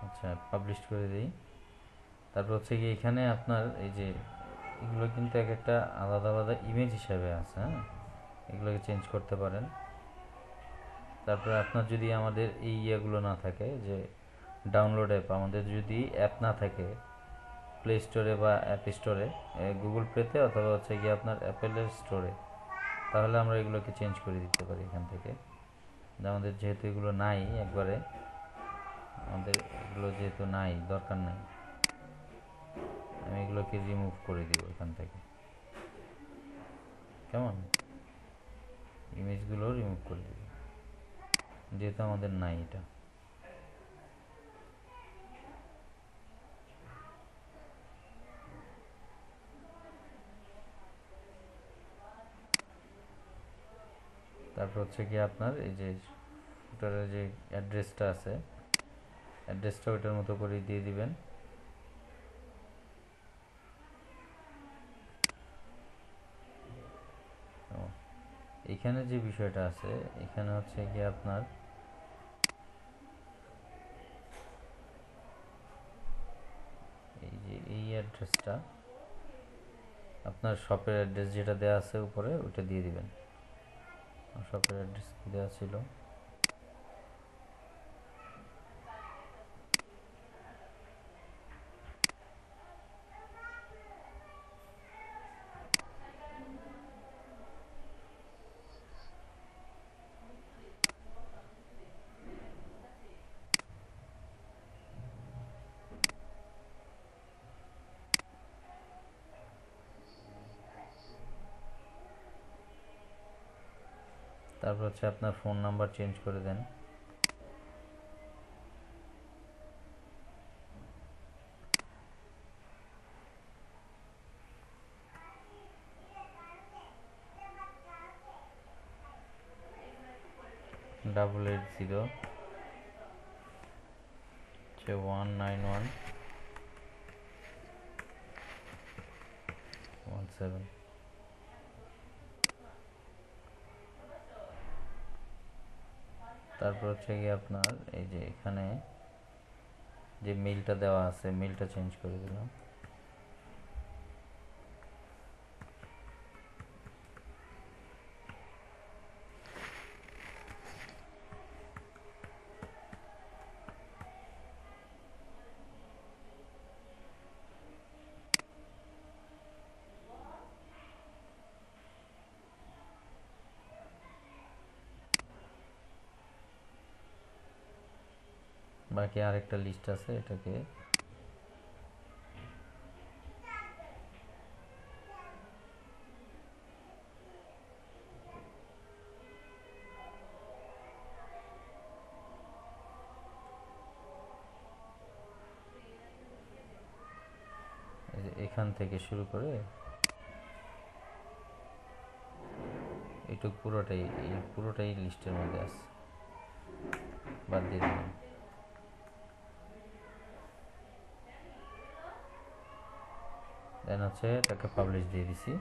আচ্ছা, পাবলিশ করে দিই। তারপর হচ্ছে কি এখানে আপনার এই যে এগুলো কিন্তু এক একটা আলাদা আলাদা ইমেজ হিসাবে আছে, হ্যাঁ, এগুলোকে চেঞ্জ করতে পারেন। তারপরে আপনার যদি আমাদের এই ইয়েগুলো না থাকে, যে ডাউনলোড অ্যাপ, আমাদের যদি অ্যাপ না থাকে প্লে স্টোরে বা অ্যাপ স্টোরে, গুগল প্লেতে অথবা হচ্ছে গিয়ে আপনার অ্যাপেলের স্টোরে, তাহলে আমরা এগুলোকে চেঞ্জ করে দিতে পারি এখান থেকে। আমাদের যেহেতু এগুলো নাই, একবারে আমাদের এগুলো যেহেতু নাই, দরকার নাই, আমি এগুলোকে রিমুভ করে দিব এখান থেকে। কেমন? ইমেজগুলো রিমুভ করে দিব যেহেতু আমাদের নাই এটা। তারপর হচ্ছে কি আপনার এই যে ফুটারের যে অ্যাড্রেসটা আছে, অ্যাড্রেসটা ওইটার মতো করে দিয়ে দিবেন। এখানে যে বিষয়টা আছে, এখানে হচ্ছে কি আপনার এই যে এই অ্যাড্রেসটা, আপনার শপের অ্যাড্রেস যেটা দেওয়া আছে উপরে, ওইটা দিয়ে দিবেন। শপের অ্যাড্রেস দেওয়া ছিল, তারপর হচ্ছে আপনার ফোন নাম্বার চেঞ্জ করে দেন। ডাবল 80 19117। তারপর হচ্ছে গিয়ে আপনার এই যে এখানে যে মেইলটা দেওয়া আছে, মেইলটা চেঞ্জ করে দিলাম। বাকি আরেকটা লিস্ট আছে, এটাকে এখান থেকে শুরু করে এইটুকু পুরোটাই লিস্টের মধ্যে আছে, বাদ দিয়ে দিলাম। দেন হচ্ছে এটাকে পাবলিশ দিয়ে দিছি।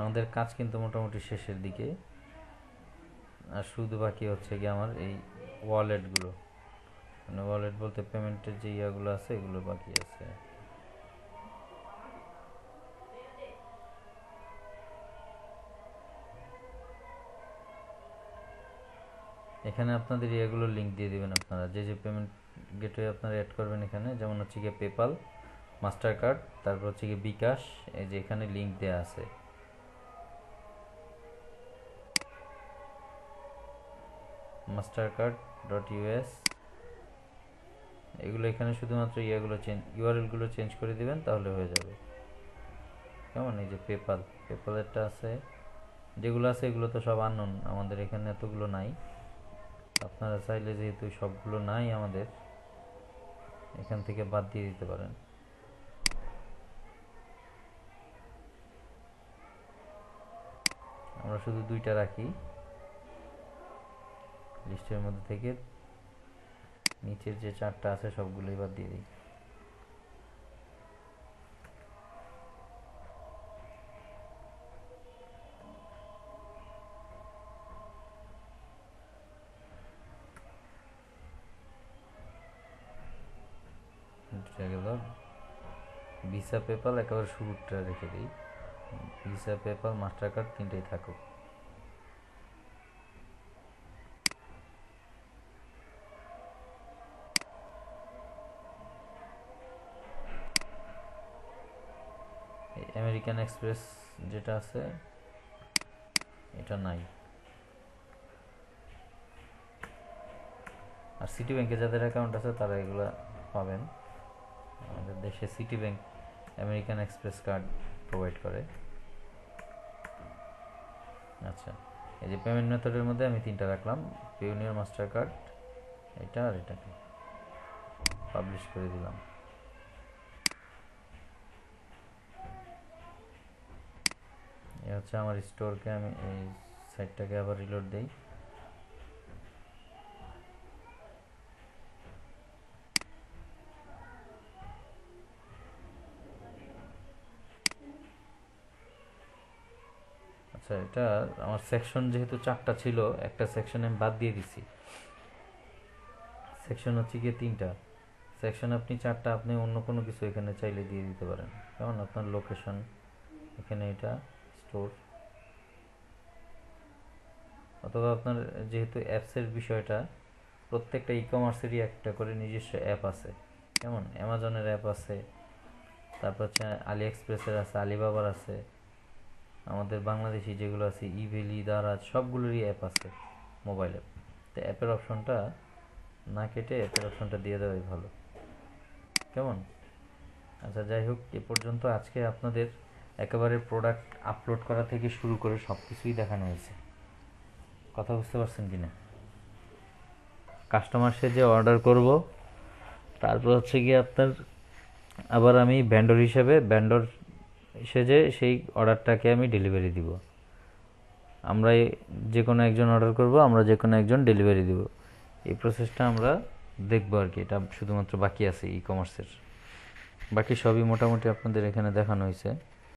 আমাদের কাজ কিন্তু মোটামুটি শেষের দিকে, আর শুধু বাকি হচ্ছে কি আমার এই ওয়ালেটগুলো, মানে ওয়ালেট বলতে পেমেন্টের যে ইয়াগুলো আছে, এগুলো বাকি আছে। এখানে আপনাদের ইয়েগুলো লিঙ্ক দিয়ে দিবেন, আপনারা যে যে পেমেন্ট গেটওয়ে আপনারা অ্যাড করবেন এখানে, যেমন হচ্ছে গিয়ে পেপাল, মাস্টার কার্ড, তারপর হচ্ছে গিয়ে বিকাশ, এই যে এখানে লিঙ্ক দেওয়া আছে, মাস্টার কার্ড ডট ইউএস, এগুলো এখানে শুধুমাত্র ইউআরএলগুলো চেঞ্জ করে দিবেন, তাহলে হয়ে যাবে। কেমন? এই যে পেপালেরটা আছে, যেগুলো আছে এগুলো তো সব আননোন, আমাদের এখানে এতগুলো নাই। আপনারা চাইলে যেহেতু সবগুলো নাই আমাদের, এখান থেকে বাদ দিয়ে দিতে পারেন। আমরা শুধু 2টা রাখি লিস্টের মধ্যে থেকে, নিচের যে 4টা আছে সবগুলোই বাদ দিয়ে দিই। গেল ভিসা পেপাল একেবারে শুরুটা রেখে দিই, ভিসা পেপাল মাস্টার কার্ড 3টাই থাকুক। আমেরিকান এক্সপ্রেস যেটা আছে এটা নাই। আর সিটি ব্যাংকে যাদের অ্যাকাউন্ট আছে তারা এগুলো পাবেন। আমাদের দেশে city bank American express card provide করে। আচ্ছা, এই যে পেমেন্ট মেথডের মধ্যে আমি 3টা রাখলাম, পিওনিয়ার মাস্টার কার্ড, এটা আর এটাকে পাবলিশ করে দিলাম। এ হচ্ছে আমার স্টোরকে, আমি এই সাইটটাকে আবার রিলোড দেই। আচ্ছা, এটা আমার সেকশন যেহেতু 4টা ছিল, একটা সেকশন আমি বাদ দিয়ে দিছি। সেকশন হচ্ছে গিয়ে 3টা সেকশন, আপনি 4টা আপনি অন্য কোনো কিছু এখানে চাইলে দিয়ে দিতে পারেন। যেমন আপনার লোকেশন, এখানে এটা স্টোর, অথবা আপনার যেহেতু অ্যাপসের বিষয়টা, প্রত্যেকটা ই কমার্সেরই একটা করে নিজস্ব অ্যাপ আছে। যেমন অ্যামাজনের অ্যাপ আছে, তারপর হচ্ছে আলি এক্সপ্রেসের আছে, আলিবাবার আছে, আমাদের বাংলাদেশি যেগুলো আছে ইভেলি, দারাজ, সবগুলোরই অ্যাপ আছে মোবাইলে। তো অ্যাপের অপশনটা না কেটে অ্যাপের অপশনটা দিয়ে দেওয়াই ভালো। কেমন? আচ্ছা, যাই হোক, এ পর্যন্ত আজকে আপনাদের একেবারে প্রোডাক্ট আপলোড করা থেকে শুরু করে সব কিছুই দেখানো হয়েছে। কথা বুঝতে পারছেন কিনা? কাস্টমার সেজে অর্ডার করব, তারপর হচ্ছে গিয়ে আপনার আবার আমি ভেন্ডর সেজে সেই অর্ডারটাকে আমি ডেলিভারি দিব। আমরা যে কোনো একজন অর্ডার করব, আমরা যে কোনো একজন ডেলিভারি দিব। এই প্রসেসটা আমরা দেখব আর কি। এটা শুধুমাত্র বাকি আছে ই কমার্সের, বাকি সবই মোটামুটি আপনাদের এখানে দেখানো হয়েছে।